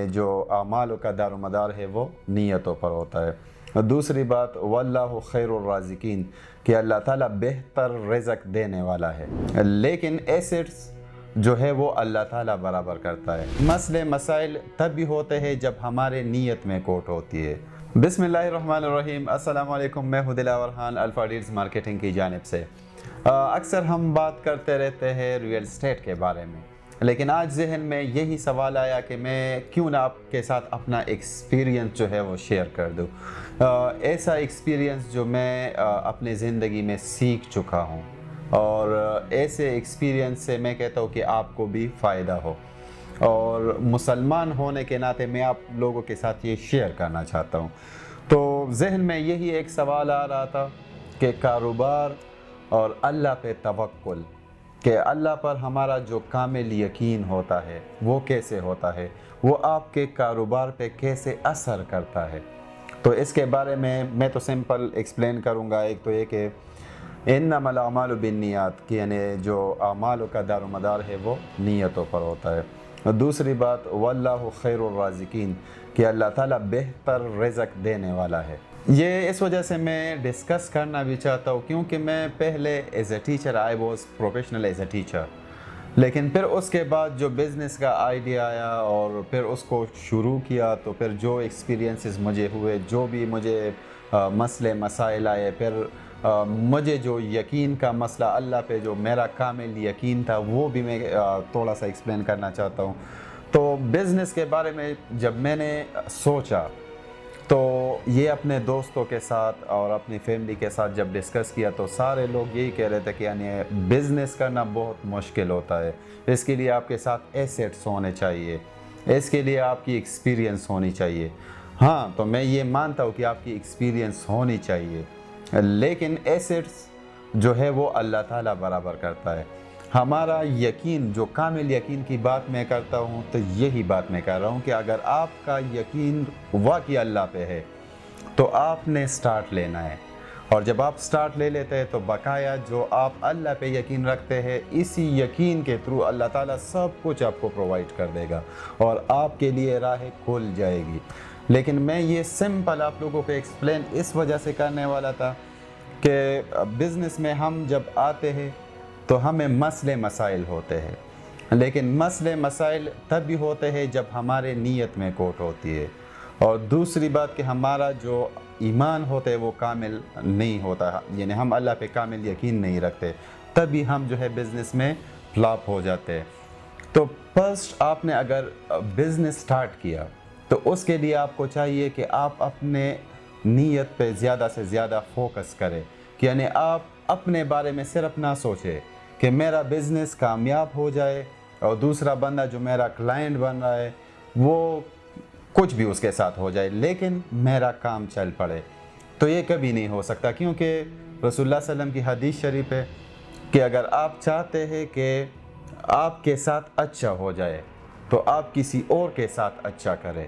जो अमालों का दारोमदार है वो नीयतों पर होता है। और दूसरी बात, वल्लाहु खैरुर राज़िकीन, कि अल्लाह ताला बेहतर रिज़्क़ देने वाला है। लेकिन एसेट्स जो है वो अल्लाह ताला बराबर करता है। मसले मसाइल तब भी होते हैं जब हमारे नीयत में खोट होती है। बिस्मिल्लाहिर्रहमानिर्रहीम, अस्सलाम वालेकुम। मैं हूं Dilawar Khan alpha deals marketing की जानिब से। अक्सर हम बात करते रहते हैं रियल एस्टेट के बारे में, लेकिन आज जहन में यही सवाल आया कि मैं क्यों ना आपके साथ अपना एक्सपीरियंस जो है वो शेयर कर दूं। ऐसा एक्सपीरियंस जो मैं अपने ज़िंदगी में सीख चुका हूं, और ऐसे एक्सपीरियंस से मैं कहता हूं कि आपको भी फ़ायदा हो। और मुसलमान होने के नाते मैं आप लोगों के साथ ये शेयर करना चाहता हूँ। तो जहन में यही एक सवाल आ रहा था कि कारोबार और अल्लाह पे तवक्कुल, कि अल्लाह पर हमारा जो कामिल यकीन होता है वो कैसे होता है, वो आपके कारोबार पे कैसे असर करता है। तो इसके बारे में मैं तो सिंपल एक्सप्लेन करूँगा। एक तो ये कि इन्नमल अमालु बिन्नियात, कि यानी जो अमालों का दारोमदार है वो नीयतों पर होता है। और दूसरी बात, वल्लाहु खैरुर राज़िकीन, कि अल्लाह ताला बेहतर रिज़्क़ देने वाला है। ये इस वजह से मैं डिस्कस करना भी चाहता हूँ क्योंकि मैं पहले as a teacher I was professional as a teacher, लेकिन फिर उसके बाद जो बिज़नेस का आइडिया आया और फिर उसको शुरू किया, तो फिर जो एक्सपीरियंसेस मुझे हुए, जो भी मुझे मसले मसाइल आए, फिर मुझे जो यकीन का मसला अल्लाह पे जो मेरा कामिल यकीन था वो भी मैं थोड़ा सा एक्सप्लेन करना चाहता हूँ। तो बिज़नेस के बारे में जब मैंने सोचा, तो ये अपने दोस्तों के साथ और अपनी फैमिली के साथ जब डिस्कस किया, तो सारे लोग यही कह रहे थे कि यानी बिज़नेस करना बहुत मुश्किल होता है। इसके लिए आपके साथ एसेट्स होने चाहिए, इसके लिए आपकी एक्सपीरियंस होनी चाहिए। हाँ, तो मैं ये मानता हूँ कि आपकी एक्सपीरियंस होनी चाहिए, लेकिन एसेट्स जो है वो अल्लाह ताला बराबर करता है। हमारा यकीन, जो कामिल यकीन की बात मैं करता हूँ, तो यही बात मैं कर रहा हूँ कि अगर आपका यकीन वाकई अल्लाह पे है तो आपने स्टार्ट लेना है, और जब आप स्टार्ट ले लेते हैं तो बकाया जो आप अल्लाह पे यकीन रखते हैं, इसी यकीन के थ्रू अल्लाह ताला सब कुछ आपको प्रोवाइड कर देगा और आपके लिए राहें खुल जाएगी। लेकिन मैं ये सिंपल आप लोगों को एक्सप्लेन इस वजह से करने वाला था कि बिज़नेस में हम जब आते हैं तो हमें मसले मसाइल होते हैं, लेकिन मसले मसाइल तब भी होते हैं जब हमारे नीयत में खोट होती है। और दूसरी बात कि हमारा जो ईमान होता है वो कामिल नहीं होता, यानी हम अल्लाह पे कामिल यकीन नहीं रखते, तभी हम जो है बिज़नेस में फ्लॉप हो जाते हैं। तो फर्स्ट आपने अगर बिज़नेस स्टार्ट किया तो उसके लिए आपको चाहिए कि आप अपने नीयत पे ज़्यादा से ज़्यादा फोकस करें, कि यानी आप अपने बारे में सिर्फ ना सोचें कि मेरा बिज़नेस कामयाब हो जाए और दूसरा बंदा जो मेरा क्लाइंट बन रहा है वो कुछ भी उसके साथ हो जाए, लेकिन मेरा काम चल पड़े। तो ये कभी नहीं हो सकता, क्योंकि रसूलुल्लाह सल्लल्लाहु अलैहि वसल्लम की हदीस शरीफ है कि अगर आप चाहते हैं कि आपके साथ अच्छा हो जाए तो आप किसी और के साथ अच्छा करें।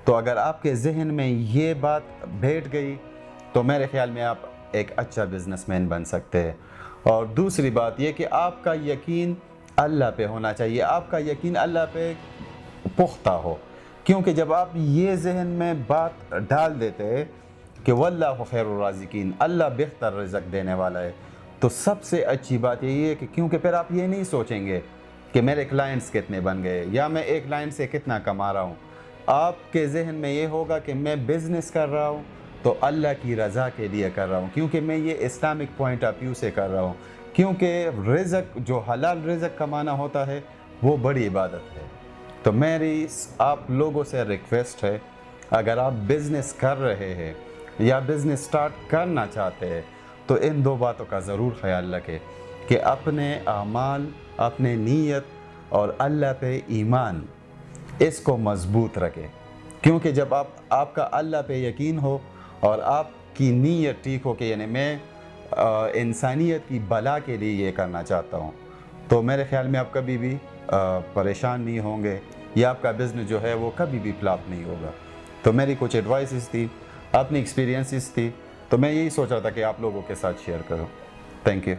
तो अगर आपके जहन में ये बात बैठ गई तो मेरे ख्याल में आप एक अच्छा बिजनेसमैन बन सकते हैं। और दूसरी बात ये कि आपका यकीन अल्लाह पे होना चाहिए, आपका यकीन अल्लाह पे पुख्ता हो, क्योंकि जब आप ये जहन में बात डाल देते हैं कि वल्लाहु खैरुर राज़िकीन, अल्लाह बेहतर रिज़्क़ देने वाला है, तो सबसे अच्छी बात यही है कि क्योंकि फिर आप ये नहीं सोचेंगे कि मेरे क्लाइंट्स कितने बन गए या मैं एक क्लाइंट से कितना कमा रहा हूँ। आपके जहन में ये होगा कि मैं बिज़नेस कर रहा हूँ तो अल्लाह की रज़ा के लिए कर रहा हूँ, क्योंकि मैं ये इस्लामिक पॉइंट ऑफ व्यू से कर रहा हूँ, क्योंकि रिज़्क़ जो हलाल रिज़्क़ कमाना होता है वो बड़ी इबादत है। तो मेरी आप लोगों से रिक्वेस्ट है, अगर आप बिज़नेस कर रहे हैं या बिज़नेस स्टार्ट करना चाहते हैं तो इन दो बातों का ज़रूर ख्याल रखें कि अपने आमाल, अपने नीयत और अल्लाह पे ईमान, इसको मज़बूत रखें। क्योंकि जब आपका अल्लाह पे यकीन हो और आपकी नीयत ठीक हो कि यानी मैं इंसानियत की भला के लिए ये करना चाहता हूँ, तो मेरे ख्याल में आप कभी भी परेशान नहीं होंगे या आपका बिज़नेस जो है वो कभी भी फ्लॉप नहीं होगा। तो मेरी कुछ एडवाइसेस थी, अपनी एक्सपीरियंसेस थी, तो मैं यही सोच रहा था कि आप लोगों के साथ शेयर करूँ। Thank you.